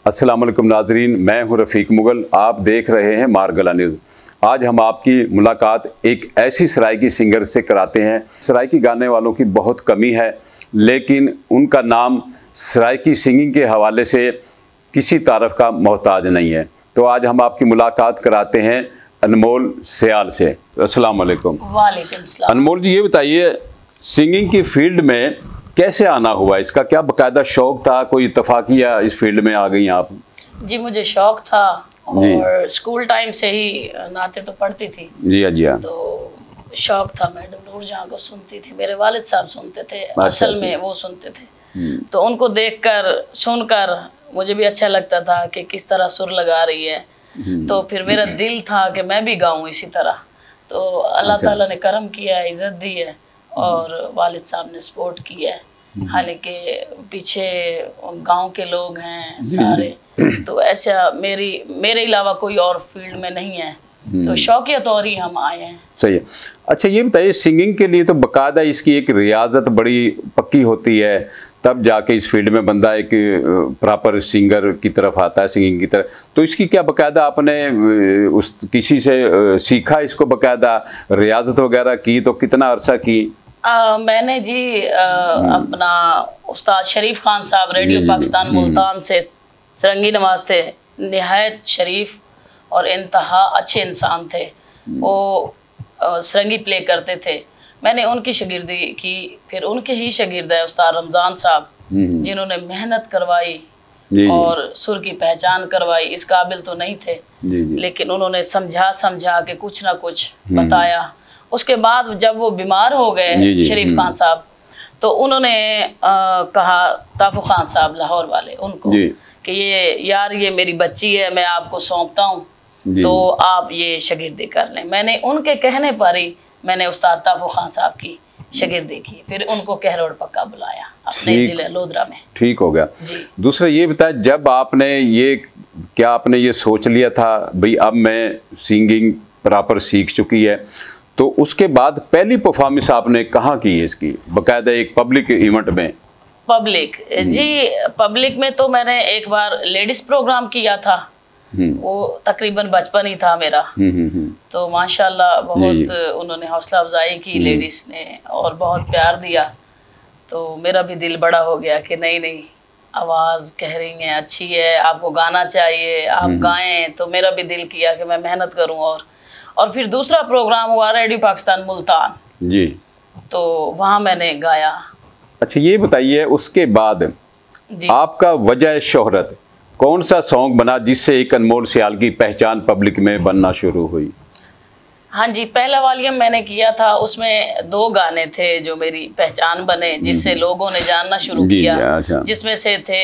अस्सलाम वालेकुम नाजरीन, मैं हूं रफ़ीक मुगल। आप देख रहे हैं मारगला न्यूज़। आज हम आपकी मुलाकात एक ऐसी सराइकी सिंगर से कराते हैं। सराइकी गाने वालों की बहुत कमी है, लेकिन उनका नाम सराइकी सिंगिंग के हवाले से किसी तारीफ का मोहताज नहीं है। तो आज हम आपकी मुलाकात कराते हैं अनमोल सियाल से। अस्सलाम वालेकुम। वालेकुम सलाम। अनमोल जी, ये बताइए, सिंगिंग की फील्ड में कैसे आना हुआ? इसका क्या बाकायदा शौक था, कोई इत्तफाकिया इस फील्ड में आ गई आप? जी, मुझे शौक था और स्कूल टाइम से ही नाते तो पढ़ती थी। जी जी हाँ। तो शौक था, मैडम नूरजहां को सुनती थी, मेरे वालिद साहब सुनते थे, असल में वो सुनते थे। तो उनको देखकर सुनकर मुझे भी अच्छा लगता था कि किस तरह सुर लगा रही है। तो फिर मेरा दिल था कि मैं भी गाऊं इसी तरह। तो अल्लाह ताला ने करम किया है, इज्जत दी है और वालिद साहब ने सपोर्ट किया है। हालांकि पीछे गांव के लोग हैं सारे, तो ऐसा मेरे अलावा कोई और फील्ड में नहीं है, तो शौकिया तौर ही हम आए हैं। सही है। अच्छा, ये बताइए, सिंगिंग के लिए तो बाकायदा इसकी एक रियाजत बड़ी पक्की होती है, तब जाके इस फील्ड में बंदा एक प्रॉपर सिंगर की तरफ आता है, सिंगिंग की तरफ। तो इसकी क्या बाकायदा आपने उस किसी से सीखा, इसको बाकायदा रियाजत वगैरह की? तो कितना अरसा की? मैंने जी अपना उस्ताद शरीफ खान साहब रेडियो पाकिस्तान मुल्तान से सरंगी नवाज थे, निहायत शरीफ और इंतहा अच्छे इंसान थे। वो सरंगी प्ले करते थे, मैंने उनकी शागिर्दी की। फिर उनके ही शागिर्द है उस्ताद रमज़ान साहब, जिन्होंने मेहनत करवाई और सुर की पहचान करवाई। इस काबिल तो नहीं थे, लेकिन उन्होंने समझा के कुछ ना कुछ बताया। उसके बाद जब वो बीमार हो गए शरीफ खान साहब, तो उन्होंने कहा ताफू खान साहब लाहौर वाले उनको कि ये मेरी बच्ची है, मैं आपको सौंपता हूँ, तो आप ये शागिर्दी कर लें। मैंने उनके कहने पर ही मैंने उस्ताद ताफू खान साहब की शागिर्दी की। फिर उनको कहरोड़ पक्का बुलाया अपने जिले लोधरा में। ठीक हो गया जी। दूसरा ये बताया, जब आपने ये सोच लिया था भाई अब मैं सिंगिंग प्रॉपर सीख चुकी है, तो उसके बाद पहली परफॉर्मेंस आपने कहाँ की है इसकी, बाकायदा एक पब्लिक इवेंट में? पब्लिक में तो मैंने एक बार लेडीज प्रोग्राम किया था, वो तकरीबन बचपन ही था मेरा। तो माशाल्लाह बहुत उन्होंने हौसला अफजाई की लेडीज ने और बहुत प्यार दिया। तो मेरा भी दिल बड़ा हो गया कि नहीं आवाज़ कह रही है अच्छी है, आपको गाना चाहिए, आप गाएं। तो मेरा भी दिल किया कि मैं मेहनत करूं। और फिर दूसरा प्रोग्राम हुआ रेडियो पाकिस्तान मुल्तान जी, तो वहाँ मैंने गाया। अच्छा, ये बताइए उसके बाद आपका वजह शोहरत कौन सा सॉन्ग बना जिससे एक अनमोल सियाल की पहचान पब्लिक में बनना शुरू हुई? हाँ जी, पहला वॉल्यूम मैंने किया था, उसमें 2 गाने थे जो मेरी पहचान बने, जिससे लोगों ने जानना शुरू किया। अच्छा। जिसमें से थे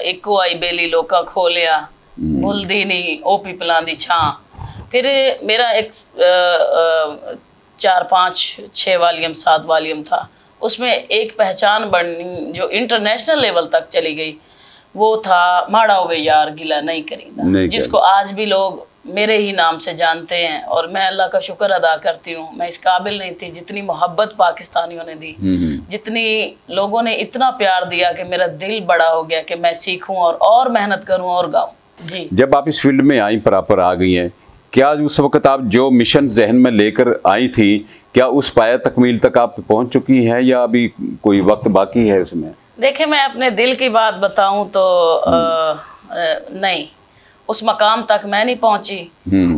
इक्को आई बेली लोका खोलिया, भुलदी नी ओ पिपलां दी छां। फिर मेरा एक 4, 5, 6 वॉल्यूम 7 वॉल्यूम था, उसमें एक पहचान बनी जो इंटरनेशनल लेवल तक चली गई। वो था माड़ा हुए यार गिला नहीं करीदा, जिसको आज भी लोग मेरे ही नाम से जानते हैं। और मैं अल्लाह का शुक्र अदा करती हूँ, मैं इस काबिल नहीं थी जितनी मोहब्बत पाकिस्तानियों ने दी, जितनी लोगों ने इतना प्यार दिया कि मेरा दिल बड़ा हो गया कि मैं सीखूं और मेहनत करूं और गाऊं जी। जब आप इस फील्ड में आई, प्रॉपर आ गई हैं, क्या उस वक्त आप जो मिशन जहन में लेकर आई थी, क्या उस पाया तकमील तक आप पहुंच चुकी हैं या अभी कोई वक्त बाकी है उसमें? देखिए, मैं अपने दिल की बात बताऊं तो नहीं, उस मकाम तक मैं नहीं पहुंची।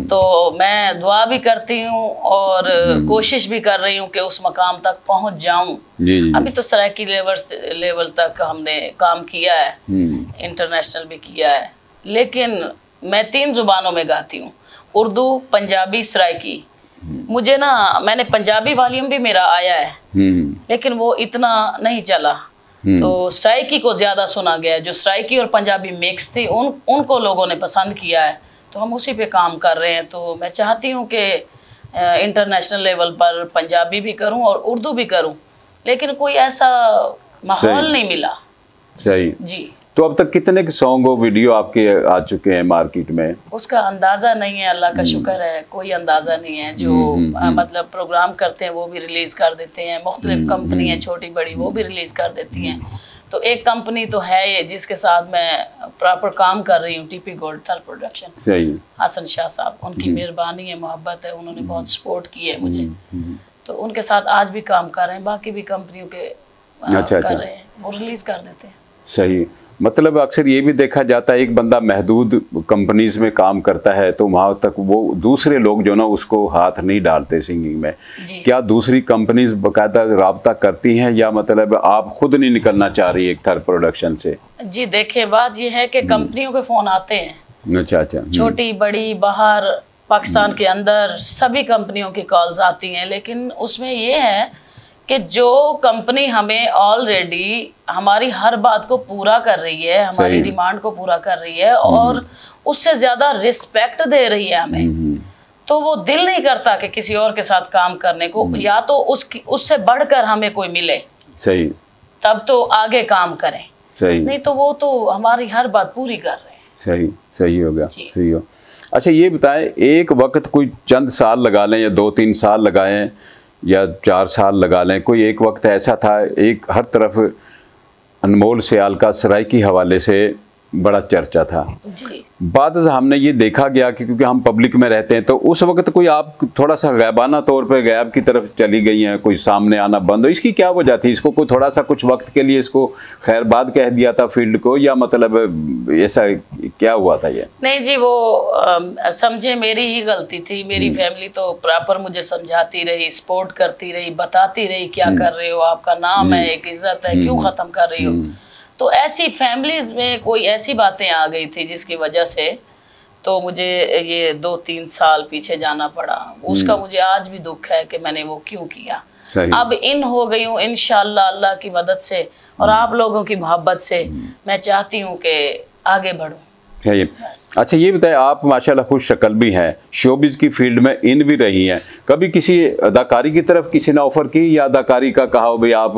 तो मैं दुआ भी करती हूँ और कोशिश भी कर रही हूँ कि उस मकाम तक पहुंच जाऊं। अभी तो सराइकी लेवल तक हमने काम किया है, इंटरनेशनल भी किया है, लेकिन मैं 3 जुबानों में गाती हूँ, उर्दू, पंजाबी, सराइकी। मुझे मैंने पंजाबी वॉल्यूम भी मेरा आया है, लेकिन वो इतना नहीं चला। तो सराइकी को ज़्यादा सुना गया, जो सराइकी और पंजाबी मिक्स थी उनको लोगों ने पसंद किया है, तो हम उसी पे काम कर रहे हैं। तो मैं चाहती हूँ कि इंटरनेशनल लेवल पर पंजाबी भी करूँ और उर्दू भी करूँ, लेकिन कोई ऐसा माहौल नहीं मिला। सही जी। तो अब तक कितने के सॉन्ग और वीडियो आपके आ चुके हैं मार्केट में? उसका अंदाज़ा नहीं है, अल्लाह का शुक्र है, कोई अंदाज़ा नहीं है। जो मतलब प्रोग्राम करते हैं वो भी रिलीज़ कर देते हैं, मुख्तलिफ कंपनी है छोटी बड़ी वो भी रिलीज़ कर देती हैं। तो एक कंपनी तो है ये जिसके साथ मैं प्रॉपर काम कर रही हूँ, टीपी गोल्ड थल प्रोडक्शन। सही। हसन शाह साहब, उनकी मेहरबानी है, मोहब्बत है, उन्होंने बहुत सपोर्ट की है मुझे, तो उनके साथ आज भी काम कर रहे हैं। बाकी भी कंपनियों के कर रहे हैं, वो रिलीज कर देते हैं। सही। मतलब अक्सर ये भी देखा जाता है एक बंदा महदूद कंपनीज में काम करता है तो वहाँ तक वो दूसरे लोग जो ना उसको हाथ नहीं डालते सिंगिंग में। क्या दूसरी कंपनीज बाकायदा राब्ता करती हैं या मतलब आप खुद नहीं निकलना चाह रही एक थल प्रोडक्शन से? जी देखिए, बात ये है कि कंपनियों के फोन आते हैं, अच्छा, छोटी बड़ी, बाहर पाकिस्तान के अंदर सभी कंपनियों की कॉल्स आती हैं, लेकिन उसमें ये है कि जो कंपनी हमें ऑलरेडी हमारी हर बात को पूरा कर रही है, हमारी डिमांड को पूरा कर रही है और उससे ज्यादा रिस्पेक्ट दे रही है हमें, तो वो दिल नहीं करता कि किसी और के साथ काम करने को, या तो उससे बढ़कर हमें कोई मिले। सही। तब तो आगे काम करें। सही। नहीं तो वो तो हमारी हर बात पूरी कर रहे हैं। सही। सही हो गया। सही हो। अच्छा ये बताएं, एक वक्त कोई चंद साल लगा लें या 2-3 साल लगाएं या 4 साल लगा लें, कोई एक वक्त ऐसा था एक हर तरफ अनमोल सियाल का सराय के हवाले से बड़ा चर्चा था जी। बाद हमने ये देखा गया कि क्योंकि हम पब्लिक में रहते हैं तो उस वक्त कोई आप थोड़ा सा गैबाना तौर पे गैब की तरफ चली गई हैं, कोई सामने आना बंद हो, इसकी क्या वजह थी? इसको कोई थोड़ा सा कुछ वक्त के लिए इसको खैरबाद कह दिया था फील्ड को, या मतलब ऐसा क्या हुआ था? ये नहीं जी, वो समझे मेरी ही गलती थी। मेरी फैमिली तो प्रॉपर मुझे समझाती रही, सपोर्ट करती रही, बताती रही क्या कर रहे हो, आपका नाम है, एक इज्जत है, क्यों खत्म कर रही हो। तो ऐसी फैमिलीज में कोई ऐसी बातें आ गई थी जिसकी वजह से तो मुझे ये 2-3 साल पीछे जाना पड़ा। उसका मुझे आज भी दुख है कि मैंने वो क्यों किया। अब इन हो गई हूँ इंशाल्लाह अल्लाह की मदद से और आप लोगों की मोहब्बत से मैं चाहती हूँ कि आगे बढ़ूँ। अच्छा ये बताएं, आप माशाल्लाह खुश शक्ल भी हैं, शोबिज़ की फील्ड में इन भी रही हैं, कभी किसी अदाकारी की तरफ किसी ने ऑफ़र की या अदाकारी का कहा हो भाई आप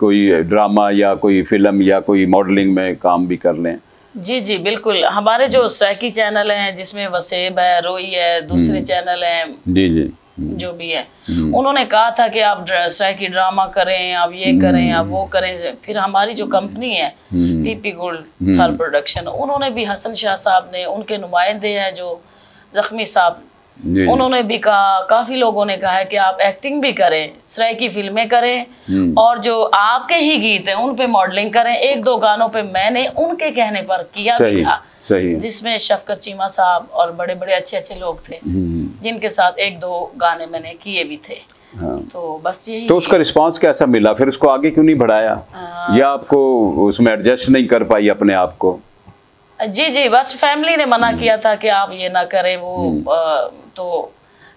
कोई ड्रामा या कोई फिल्म या कोई मॉडलिंग में काम भी कर लें? जी जी बिल्कुल। हमारे जो सैकी चैनल हैं जिसमें वसेब है, रोई है, दूसरे चैनल हैं जी जी जो भी है, उन्होंने कहा था कि आप सैकी ड्रामा करें, आप ये करें, आप वो करें। फिर हमारी जो कंपनी है टीपी गोल्ड थल प्रोडक्शन, उन्होंने भी हसन शाह साहब ने, उनके नुमाइंदे हैं जो जख्मी साहब, उन्होंने भी कहा, काफी लोगों ने कहा है कि आप एक्टिंग भी करें, सराइकी फिल्में करें और जो आपके ही गीत हैं उन पे मॉडलिंग करें। 1-2 गानों पे मैंने उनके कहने पर किया भी था, जिसमें शफकत चीमा साहब और बड़े बड़े अच्छे लोग थे जिनके साथ 1-2 गाने मैंने किए भी थे। हाँ। तो बस यही। तो उसका रिस्पांस कैसा मिला? फिर उसको आगे क्यों नहीं बढ़ाया या आपको उसमें एडजस्ट नहीं कर पाई अपने आप को? जी जी, बस फैमिली ने मना किया था कि आप ये ना करें वो, तो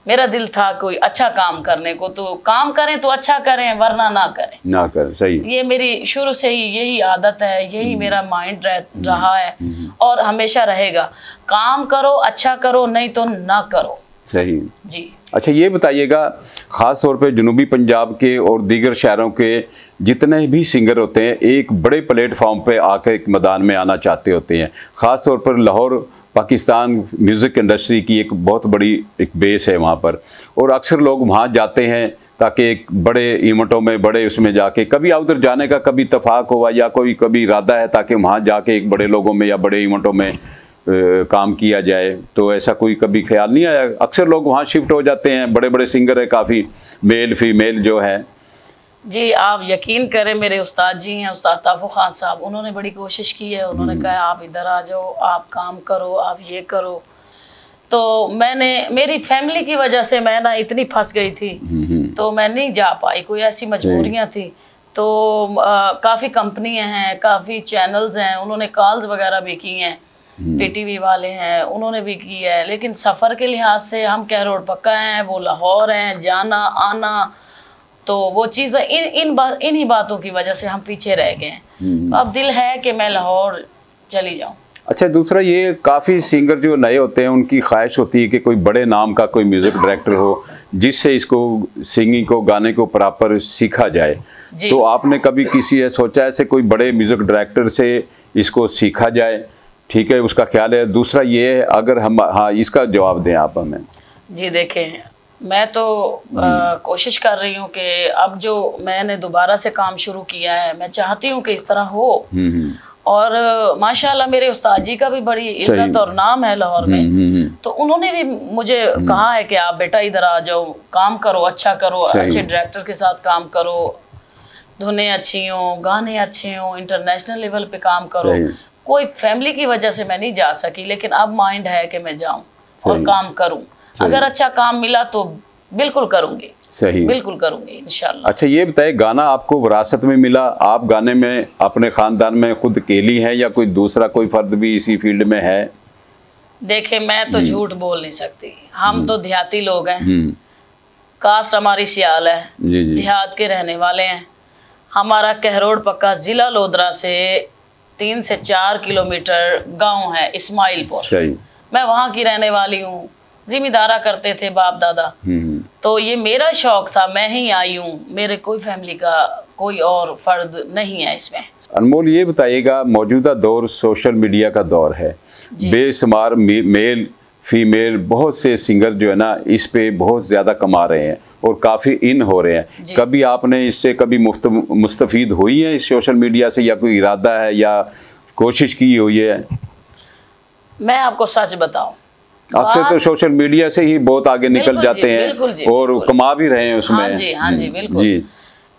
मेरा दिल था कोई अच्छा काम करने को, तो काम करें तो अच्छा करें वरना ना करें। सही। ये मेरी शुरू से ही यही आदत है, यही मेरा माइंड रहा है और हमेशा रहेगा। काम करो, अच्छा करो, नहीं तो ना करो। सही जी। अच्छा ये बताइएगा, ख़ास तौर पे जनूबी पंजाब के और दीगर शहरों के जितने भी सिंगर होते हैं एक बड़े प्लेटफॉर्म पे आकर एक मैदान में आना चाहते होते हैं। ख़ास तौर पर लाहौर पाकिस्तान म्यूज़िक इंडस्ट्री की एक बहुत बड़ी एक बेस है वहाँ पर, और अक्सर लोग वहाँ जाते हैं ताकि एक बड़े इवेंटों में, बड़े उसमें जाके, कभी उधर जाने का कभी इत्तेफाक हुआ या कोई कभी इरादा है ताकि वहाँ जाके एक बड़े लोगों में या बड़े इवेंटों में काम किया जाए, तो ऐसा कोई कभी ख्याल नहीं आया? अक्सर लोग वहाँ शिफ्ट हो जाते हैं, बड़े बड़े सिंगर है काफ़ी, मेल फीमेल जो है। जी आप यकीन करें, मेरे उस्ताद जी हैं, उस्ताद ताफू खान साहब, उन्होंने बड़ी कोशिश की है। उन्होंने कहा आप इधर आ जाओ, आप काम करो, आप ये करो। तो मैंने, मेरी फैमिली की वजह से मैं ना इतनी फंस गई थी तो मैं नहीं जा पाई, कोई ऐसी मजबूरियाँ थी। तो काफ़ी कंपनियाँ हैं, काफ़ी चैनल्स हैं, उन्होंने कॉल्स वगैरह भी की हैं, टीटीवी वाले हैं, उन्होंने भी की है, लेकिन सफ़र के लिहाज से हम क्या रोड पक्का हैं, वो लाहौर हैं, जाना आना, तो वो चीज़ें इन्हीं बातों की वजह से हम पीछे रह गए हैं। तो अब दिल है कि मैं लाहौर चली जाऊं। अच्छा दूसरा, ये काफ़ी सिंगर जो नए होते हैं उनकी ख्वाहिश होती है कि कोई बड़े नाम का कोई म्यूज़िक डायरेक्टर हो जिससे इसको सिंगिंग को, गाने को प्रॉपर सीखा जाए। तो आपने कभी किसी सोचा ऐसे कोई बड़े म्यूज़िक डायरेक्टर से इसको सीखा जाए? ठीक है, उसका ख्याल है। दूसरा ये है, अगर हम, हाँ इसका जवाब दें आप हमें। जी देखें, मैं तो कोशिश कर रही हूँ कि अब जो मैंने दोबारा से काम शुरू किया है, मैं चाहती हूँ कि इस तरह हो। और माशाल्लाह मेरे उस्ताद जी का भी बड़ी इज्जत और नाम है लाहौर में, तो उन्होंने भी मुझे कहा है कि आप बेटा इधर आ जाओ, काम करो, अच्छा करो, अच्छे डायरेक्टर के साथ काम करो, धुनें अच्छी हों, गाने अच्छे हों, इंटरनेशनल लेवल पे काम करो। कोई फैमिली की वजह से मैं नहीं जा सकी, लेकिन अब माइंड है कि मैं जाऊं और काम करूं। अगर अच्छा काम मिला तो बिल्कुल करूंगी। सही, बिल्कुल करूंगी इंशाल्लाह। अच्छा ये बताइए, गाना आपको विरासत में मिला, आप गाने में अपने खानदान में खुद अकेली हैं या कोई दूसरा कोई फर्द भी इसी फील्ड में है? देखे मैं तो झूठ बोल नहीं सकती, हम तो देहाती लोग हैं, कास्ट हमारी सियाल है, देहात के रहने वाले हैं। हमारा कहरोड़ पक्का जिला लोधरा से 3 से 4 किलोमीटर गांव है इस्माइलपुर, मैं वहाँ की रहने वाली हूँ। जिम्मेदारा करते थे बाप दादा, तो ये मेरा शौक था, मैं ही आई हूँ, मेरे कोई फैमिली का कोई और फर्द नहीं है इसमें। अनमोल ये बताइएगा, मौजूदा दौर सोशल मीडिया का दौर है, बेशुमार मेल फीमेल बहुत से सिंगर जो है ना इस पे बहुत ज़्यादा कमा रहे हैं और काफ़ी इन हो रहे हैं। कभी आपने इससे कभी मुस्तफीद हुई है इस सोशल मीडिया से, या कोई इरादा है या कोशिश की हुई है? मैं आपको सच बताऊं, अक्सर तो सोशल मीडिया से ही बहुत आगे निकल जाते हैं और कमा भी रहे हैं उसमें। हाँ जी बिल्कुल जी।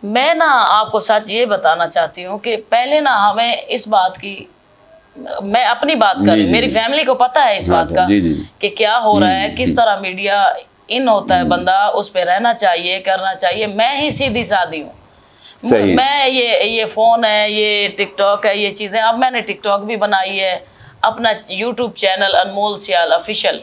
मैं ना आपको सच ये बताना चाहती हूँ कि पहले ना हमें इस बात की, मैं अपनी बात कर रही हूँ, मेरी फैमिली को पता है इस बात का कि क्या हो रहा है, किस तरह मीडिया इन होता है, बंदा उस पे रहना चाहिए, करना चाहिए। मैं ही सीधी सादी हूँ, मैं ये फोन है, ये टिकटॉक है, ये चीजें, अब मैंने टिकटॉक भी बनाई है, अपना यूट्यूब चैनल अनमोल सियाल ऑफिशियल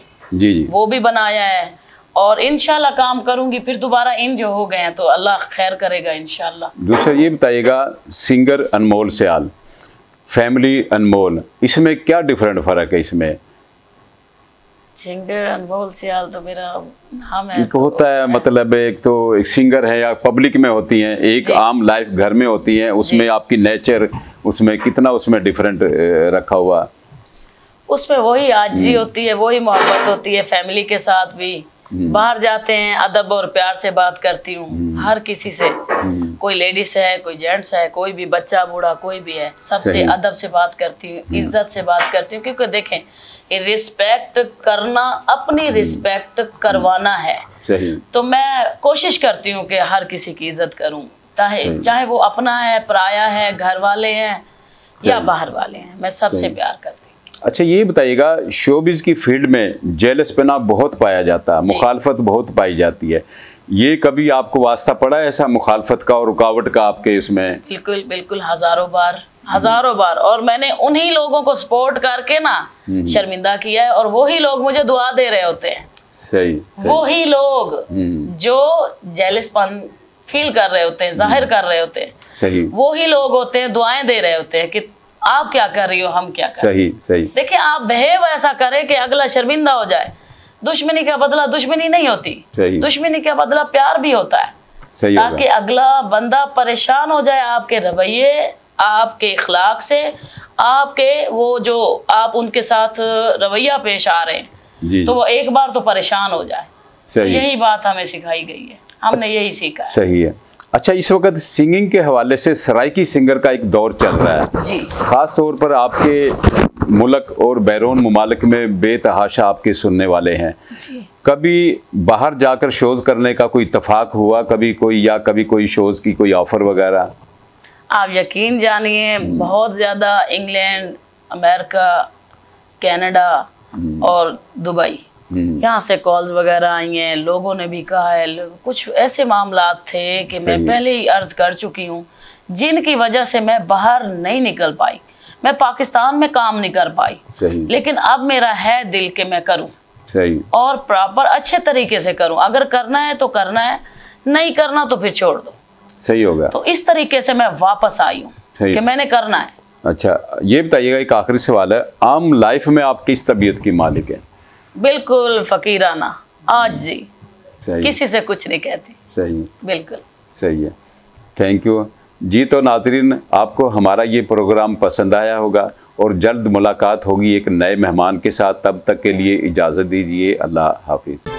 वो भी बनाया है, और इंशाल्लाह काम करूंगी। फिर दोबारा इन जो हो गए हैं तो अल्लाह खैर करेगा इंशाल्लाह। दूसरा ये बताइएगा, सिंगर अनमोल सियाल, फैमिली अनमोल, इसमें क्या डिफरेंट फर्क है? इसमें सिंगर अनमोल सियाल तो मेरा नाम है, एक होता है मतलब एक तो एक सिंगर है या पब्लिक में होती हैं, एक आम लाइफ घर में होती है, उसमें आपकी नेचर, उसमें कितना उसमें डिफरेंट रखा हुआ? उसमें वही आजी होती है, वही मोहब्बत होती है, फैमिली के साथ भी बाहर जाते हैं, अदब और प्यार से बात करती हूँ हर किसी से, कोई लेडीज है, कोई जेंट्स है, कोई भी बच्चा बूढ़ा कोई भी है, सबसे अदब से बात करती हूँ, इज्जत से बात करती हूँ, क्योंकि देखें रिस्पेक्ट करना अपनी रिस्पेक्ट करवाना है। तो मैं कोशिश करती हूँ कि हर किसी की इज्जत करूँ, चाहे वो अपना है, पराया है, घर वाले हैं या बाहर वाले हैं, मैं सबसे प्यार करती हूँ। अच्छा ये बताइएगा, शोबिज की फील्ड में जेलसपना बहुत पाया जाता है, मुखालफत बहुत पाई जाती है, ये कभी आपको वास्ता पड़ा है ऐसा मुखालफत का और रुकावट का आपके उसमें? बिल्कुल बिल्कुल, हजारों बार, और मैंने उन्हीं लोगों को सपोर्ट करके ना शर्मिंदा किया है, और वही लोग मुझे दुआ दे रहे होते हैं। सही। वही लोग जो जेलसपन फील कर रहे होते हैं, जाहिर कर रहे होते हैं, सही, वही लोग होते हैं दुआएं दे रहे होते हैं कि आप क्या कर रही हो, हम क्या कर रहे हैं। सही। देखिए आप बिहेव ऐसा करें कि अगला शर्मिंदा हो जाए। दुश्मनी का बदला दुश्मनी नहीं होती, दुश्मनी का बदला प्यार भी होता है, ताकि अगला बंदा परेशान हो जाए आपके रवैये, आपके इखलाक से, आपके वो जो आप उनके साथ रवैया पेश आ रहे हैं, तो वो एक बार तो परेशान हो जाए। तो यही बात हमें सिखाई गई है, हमने यही सीखा है। सही है। अच्छा इस वक्त सिंगिंग के हवाले से सराइकी सिंगर का एक दौर चल रहा है जी, खास तौर पर आपके मुल्क और बैरून मुमालिक में बेतहाशा आपके सुनने वाले हैं जी। कभी बाहर जाकर शोज करने का कोई इत्तेफाक हुआ कभी कोई, या कभी कोई शोज की कोई ऑफर वगैरह? आप यकीन जानिए बहुत ज़्यादा इंग्लैंड, अमेरिका, कनाडा और दुबई, यहाँ से कॉल्स वगैरह आई हैं, लोगों ने भी कहा है, कुछ ऐसे मामलात थे कि मैं पहले ही अर्ज कर चुकी हूँ जिनकी वजह से मैं बाहर नहीं निकल पाई, मैं पाकिस्तान में काम नहीं कर पाई, लेकिन अब मेरा है दिल कि मैं करूँ और प्रॉपर अच्छे तरीके से करूँ। अगर करना है तो करना है, नहीं करना तो फिर छोड़ दो। सही होगा। तो इस तरीके से मैं वापस आई हूँ कि मैंने करना है। अच्छा ये बताइएगा, एक आखिरी सवाल है, आम लाइफ में आप किस तबीयत की मालिक है? बिल्कुल फकीराना, आज जी किसी से कुछ नहीं कहती। सही, बिल्कुल सही है। थैंक यू जी। तो नाज़रीन आपको हमारा ये प्रोग्राम पसंद आया होगा और जल्द मुलाकात होगी एक नए मेहमान के साथ, तब तक के लिए इजाज़त दीजिए। अल्लाह हाफिज़।